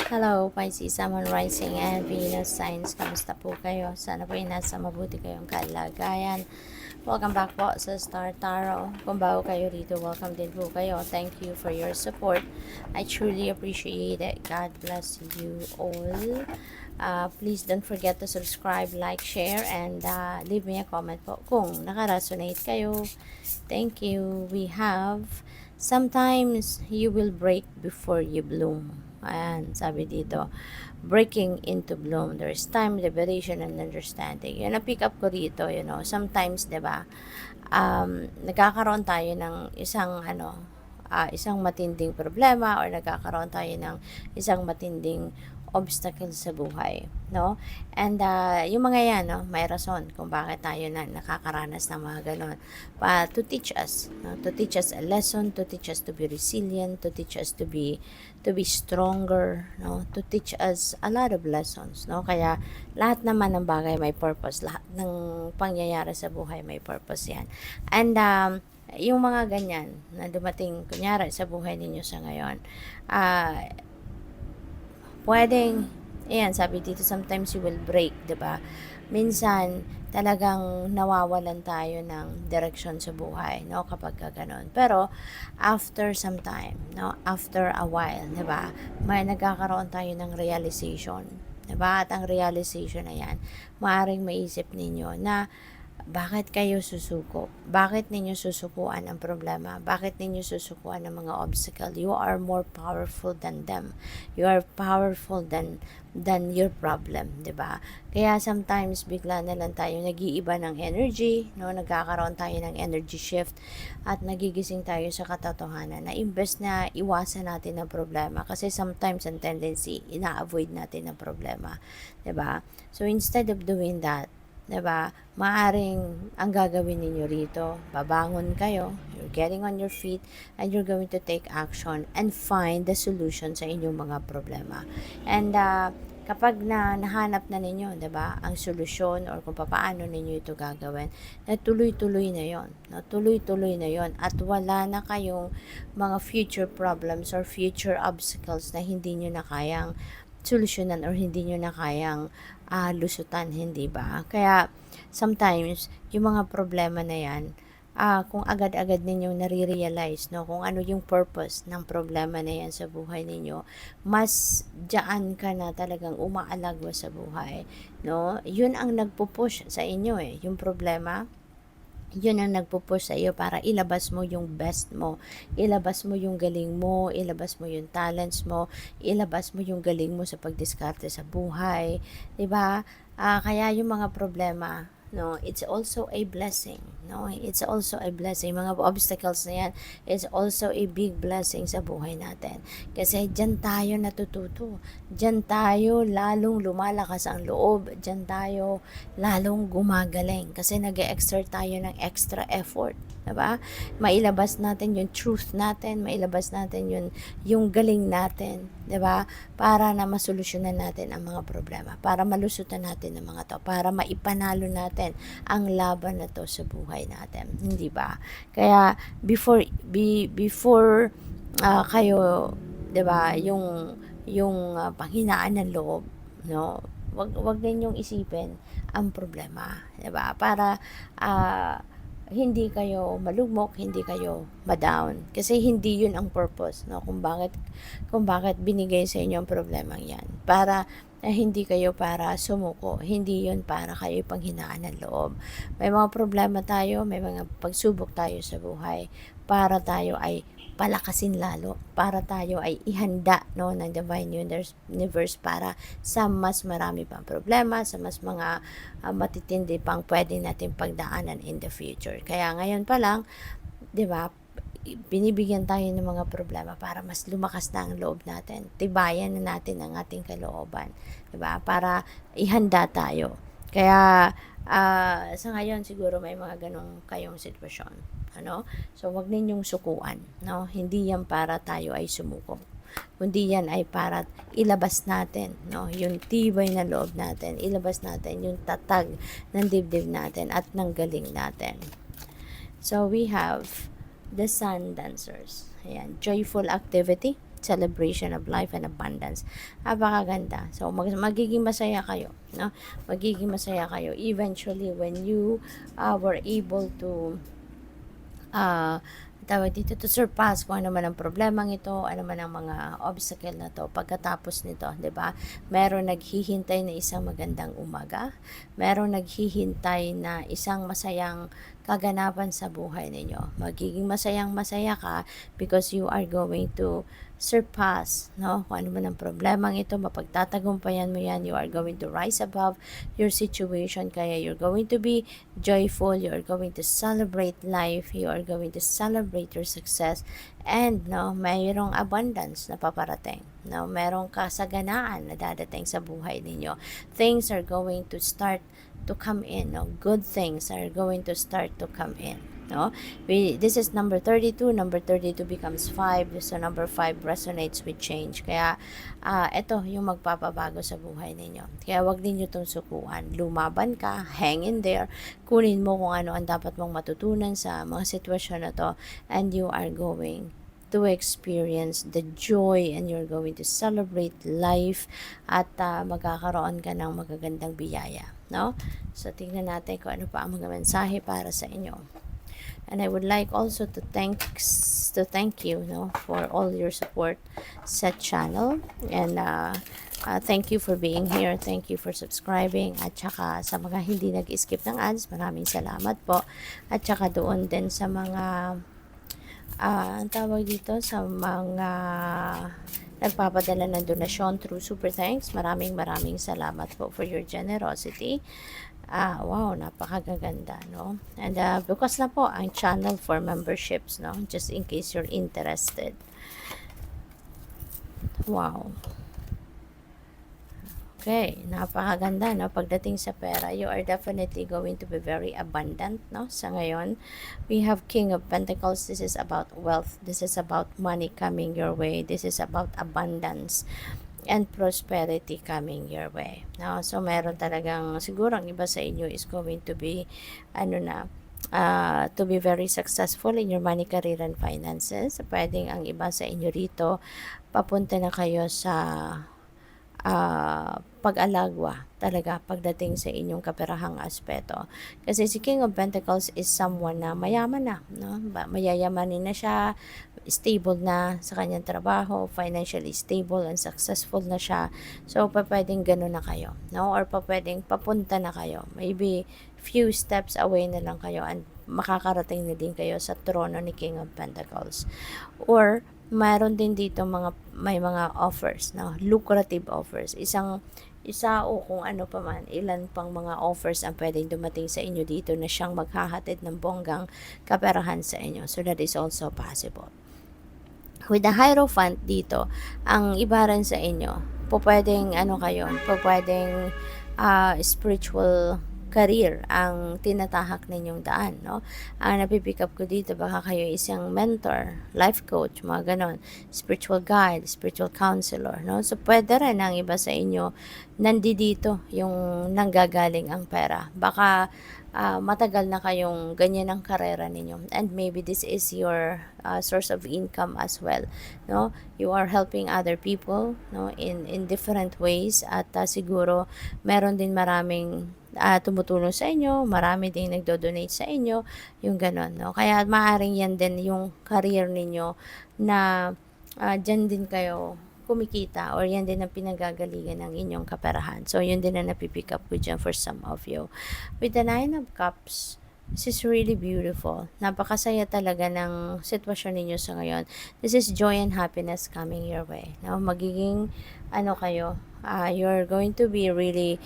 Hello, Pisces, Sun, Rising, and Venus signs. Kamusta po kayo? Sana po ay nasa mabuti kayong kalagayan. Welcome back po sa Star Tarot. Kung bago kayo rito, welcome din po kayo. Thank you for your support. I truly appreciate it. God bless you all. Please don't forget to subscribe, like, share, and leave me a comment po kung nakaresonate kayo. Thank you. We have sometimes you will break before you bloom. Ayan, sabi dito, breaking into bloom. There is time, liberation, and understanding. Yun ang pick up ko dito, sometimes, di ba, nagkakaroon tayo ng isang matinding problema or nagkakaroon tayo ng isang matinding obstacle sa buhay, no? And yung mga yan, no, may rason kung bakit tayo nakakaranas ng mga ganon. To teach us, no? To teach us a lesson, to teach us to be resilient, to teach us to be stronger, no? To teach us a lot of lessons, no? Kaya lahat naman ng bagay may purpose, lahat ng pangyayari sa buhay may purpose yan. And yung mga ganyan na dumating kunyari sa buhay ninyo sa ngayon, pwedeng, ayan, sabi dito, sometimes you will break, diba? Minsan, talagang nawawalan tayo ng direction sa buhay, no? Kapag gano'n. Pero, after some time, no? After a while, diba? May nagkakaroon tayo ng realization, diba? At ang realization na yan, maaaring maisip ninyo na, bakit kayo susuko? Bakit ninyo susukuan ang problema? Bakit ninyo susukuan ang mga obstacle? You are more powerful than them. You are powerful than your problem, 'di ba? Kaya sometimes bigla na lang tayo nag-iiba ng energy, no? Nagkakaroon tayo ng energy shift at nagigising tayo sa katotohanan na imbes na iwasan natin ang problema, kasi sometimes ang tendency ina-avoid natin ang problema, 'di ba? So instead of doing that, diba? Maaring ang gagawin ninyo rito, babangon kayo, you're getting on your feet, and you're going to take action and find the solution sa inyong mga problema. And kapag nahanap na ninyo, diba, ang solusyon or kung paano ninyo ito gagawin, na tuloy-tuloy na yon, no? Tuloy-tuloy na yon, at wala na kayong mga future problems or future obstacles na hindi nyo na kayang solusyonan or hindi nyo na kayang lusutan, hindi ba? Kaya sometimes yung mga problema na yan, kung agad-agad ninyong nare-realize, no, kung ano yung purpose ng problema na yan sa buhay ninyo, mas dyan ka na talagang umaalagwa sa buhay, no? Yun ang nagpo-push sa inyo, yung problema. Yun ang nagpo-push sa iyo para ilabas mo yung best mo, ilabas mo yung galing mo, ilabas mo yung talents mo, ilabas mo yung galing mo sa pagdiskarte sa buhay, 'di ba? Kaya yung mga problema, no, it's also a blessing, no? It's also a blessing. Mga obstacles na yan, it's also a big blessing sa buhay natin. Kasi diyan tayo natututo. Diyan tayo lalong lumalakas ang loob. Diyan tayo lalong gumagaling. Kasi nag-exert tayo ng extra effort. Diba? Mailabas natin yung truth natin, mailabas natin yung galing natin, diba? Para na masolusyonan natin ang mga problema, para malusutan natin ang mga to, para maipanalo natin ang laban na to sa buhay natin, hindi ba? Kaya before kayo, diba, yung panghinaan ng loob, no? Wag ninyong isipin ang problema, diba? Para hindi kayo malugmok, hindi kayo ma-down. Kasi hindi yun ang purpose, no? Kung bakit binigay sa inyo ang problemang yan. Para hindi kayo para sumuko. Hindi yun para kayo panghinaan ng loob. May mga problema tayo, may mga pagsubok tayo sa buhay para tayo ay palakasin lalo, para tayo ay ihanda, no, ng Divine Universe para sa mas marami pang problema, sa mas mga matitindi pang pwede natin pagdaanan in the future. Kaya ngayon pa lang, 'di ba, binibigyan tayo ng mga problema para mas lumakas na ang loob natin. Tibayan na natin ang ating kalooban, 'di ba? Para ihanda tayo. Kaya sa ngayon siguro may mga ganong kayong sitwasyon, ano? So wag ninyong sukuan, no? Hindi yan para tayo ay sumuko, kundi yan ay para ilabas natin, no, yung tibay na loob natin, ilabas natin yung tatag ng dibdib natin at ng galing natin. So we have the Sun Dancers. Ayan, joyful activity, celebration of life and abundance. Napakaganda. So, magiging masaya kayo, no? Magiging masaya kayo eventually when you were able to tawag dito, to surpass kung ano man ang problemang ito, ano man ang mga obstacle na to. Pagkatapos nito, 'di ba? Meron naghihintay na isang magandang umaga. Meron naghihintay na isang masayang kaganapan sa buhay ninyo. Magiging masayang-masaya ka because you are going to surpass, no? Kung ano man ang problemang ito, mapagtatagumpayan mo yan. You are going to rise above your situation. Kaya you're going to be joyful. You are going to celebrate life. You are going to celebrate your success. And, no, mayroong abundance na paparating. No, merong kasaganaan na dadating sa buhay ninyo. Things are going to start to come in. No? Good things are going to start to come in. No, this is number 32. Number 32 becomes 5, so number 5 resonates with change. Kaya ito yung magpapabago sa buhay ninyo. Kaya wag ninyo itong sukuan. Lumaban ka, hang in there, kunin mo kung ano ang dapat mong matutunan sa mga sitwasyon na to, and you are going to experience the joy, and you're going to celebrate life, at magkakaroon ka ng magagandang biyaya, no? So tingnan natin kung ano pa ang mga mensahe para sa inyo. And I would like also to thank you, no, for all your support sa channel, and thank you for being here, thank you for subscribing, at saka sa mga hindi nag-skip ng ads, maraming salamat po. At saka doon din sa mga ang tawag dito, sa mga nagpapadala ng donasyon through Super Thanks, maraming salamat po for your generosity. Wow, napakaganda, no? And bukas na po ang channel for memberships, no? Just in case you're interested. Wow. Okay, napakaganda, no? Pagdating sa pera, you are definitely going to be very abundant, no? Sa ngayon, we have King of Pentacles. This is about wealth. This is about money coming your way. This is about abundance and prosperity coming your way. No? So, meron talagang, siguro ang iba sa inyo is going to be, to be very successful in your money, career, and finances. Pwedeng ang iba sa inyo rito, papunta na kayo sa pag-alagwa talaga pagdating sa inyong kaperahang aspeto. Kasi si King of Pentacles is someone na mayaman na, no? Mayayamanin na siya, stable na sa kanyang trabaho, financially stable and successful na siya. So, pwedeng gano'n na kayo, no? Or pwedeng papunta na kayo. Maybe few steps away na lang kayo, and makakarating na din kayo sa trono ni King of Pentacles. Or mayroon din dito may mga offers, no? Lucrative offers. Isa o kung ano pa man, ilan pang mga offers ang pwedeng dumating sa inyo dito na siyang maghahatid ng bonggang kaperahan sa inyo. So that is also possible. With the Hierophant dito, ang iba rin sa inyo, pwedeng pwedeng spiritual career ang tinatahak ninyong daan, no? Ang napipick up ko dito, baka kayo isang mentor, life coach, mga ganon, spiritual guide, spiritual counselor, no? So, pwede rin ang iba sa inyo, nandito yung nanggagaling ang pera. Baka matagal na kayong ganyan ang karera ninyo, and maybe this is your source of income as well, no? You are helping other people, no, in different ways, at siguro meron din maraming tumutulong sa inyo, marami din nagdo-donate sa inyo, yung ganon, no? Kaya maaring yan din yung career ninyo na dyan din kayo kumikita, or yan din ang pinagagalingan ng inyong kaperahan. So, yun din ang napipick up ko dyan for some of you. With the 9 of Cups, this is really beautiful. Napakasaya talaga ng sitwasyon ninyo sa ngayon. This is joy and happiness coming your way. Now, magiging, kayo, you're going to be really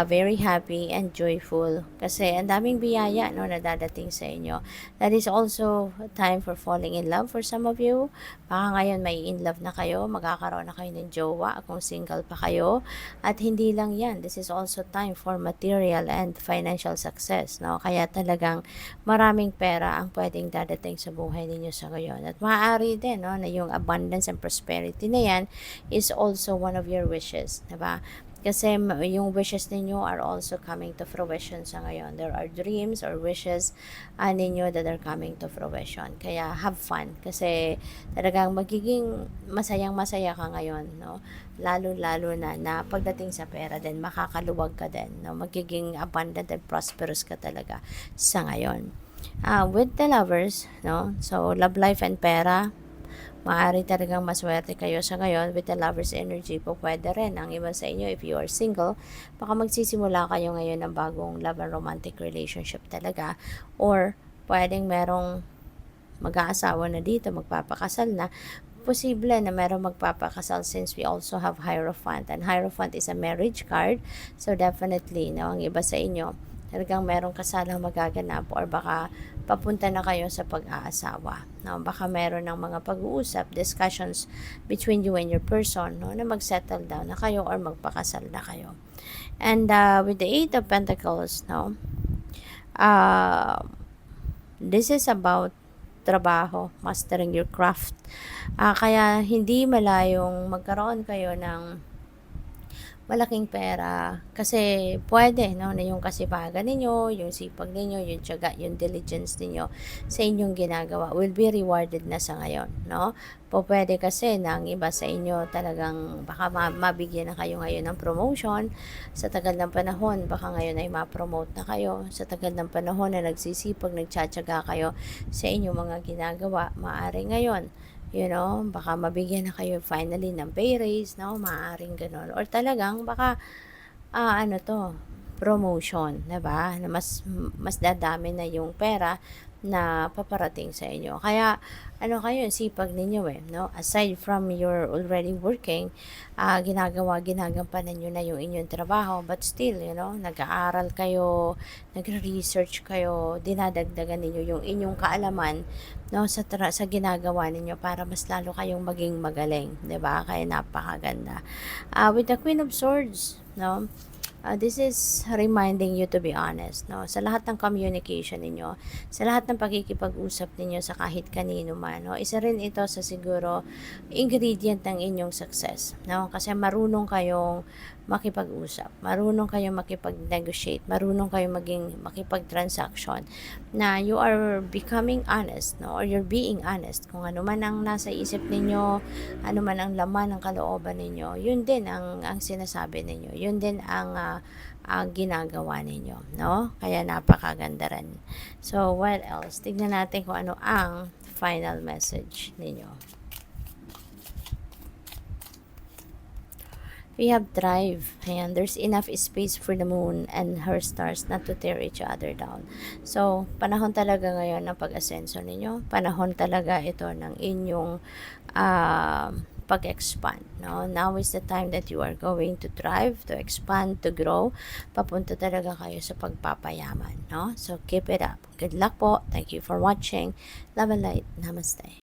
very happy and joyful kasi ang daming biyaya, no, na dadating sa inyo. That is also time for falling in love for some of you. Baka ngayon may in love na kayo, magkakaroon na kayo ng jowa kung single pa kayo. At hindi lang yan, this is also time for material and financial success, no? Kaya talagang maraming pera ang pwedeng dadating sa buhay ninyo sa ngayon. At maaari din, no, na yung abundance and prosperity na yan is also one of your wishes, diba? Kasi yung wishes ninyo are also coming to fruition sa ngayon. There are dreams or wishes ninyo that are coming to fruition. Kaya have fun kasi talagang magiging masayang-masaya ka ngayon, no? Lalo-lalo na pagdating sa pera din, makakaluwag ka din, no? Magiging abundant and prosperous ka talaga sa ngayon. With the lovers, no? So, love life and pera, maaari talagang maswerte kayo sa ngayon with the lover's energy po. Pwede rin ang iba sa inyo, if you are single, baka magsisimula kayo ngayon ng bagong love and romantic relationship talaga, or pwedeng merong mag-aasawa na dito, magpapakasal na. Posible na merong magpapakasal since we also have Hierophant, and Hierophant is a marriage card. So definitely, no, ang iba sa inyo talagang merong kasalang magaganap, or baka papunta na kayo sa pag-aasawa, no? Baka meron ng mga pag-uusap, discussions between you and your person, no, na mag-settle down na kayo or magpakasal na kayo. And with the Eight of Pentacles, no, this is about trabaho, mastering your craft. Kaya hindi malayong magkaroon kayo ng malaking pera kasi pwede, no, na yung kasipagan ninyo, yung sipag ninyo, yung tiyaga, yung diligence ninyo sa inyong ginagawa will be rewarded na sa ngayon, no? Pwede kasi na ang iba sa inyo talagang baka mabigyan na kayo ngayon ng promotion sa tagal ng panahon, baka ngayon ay ma-promote na kayo sa tagal ng panahon na nagsisipag, nagtsatsaga kayo sa inyong mga ginagawa, maaari ngayon, baka mabigyan na kayo finally ng pay raise, no? Maaaring gano'n. Or talagang baka, promotion, 'di ba? Na mas dadami na yung pera na paparating sa inyo. Kaya kayo, sipag ninyo, no? Aside from your already working, ginagampanan niyo na yung inyong trabaho, but still, nag-aaral kayo, nagre-research kayo, dinadagdagan ninyo yung inyong kaalaman, no, sa ginagawa ninyo para mas lalo kayong maging magaling, 'di ba? Kaya napakaganda. With the Queen of Swords, no? This is reminding you to be honest, no? Sa lahat ng communication ninyo, sa lahat ng pakikipag-usap ninyo sa kahit kanino man, no? Isa rin ito sa siguro ingredient ng inyong success, no? Kasi marunong kayong makipag-usap, marunong kayong makipag-negotiate, marunong kayong makipag-transaction, na you are becoming honest, no? Or you're being honest. Kung ano man ang nasa isip ninyo, ano man ang laman ng kalooban ninyo, yun din ang sinasabi ninyo, yun din ang ginagawa ninyo, no? Kaya napakaganda rin. So, what else? Tignan natin kung ano ang final message ninyo. We have Thrive. Ayan, there's enough space for the moon and her stars not to tear each other down. So, panahon talaga ngayon ng pag-asenso ninyo. Panahon talaga ito ng inyong pag-expand, no? Now is the time that you are going to thrive, to expand, to grow. Papunta talaga kayo sa pagpapayaman, no? So, keep it up. Good luck po. Thank you for watching. Love and light. Namaste.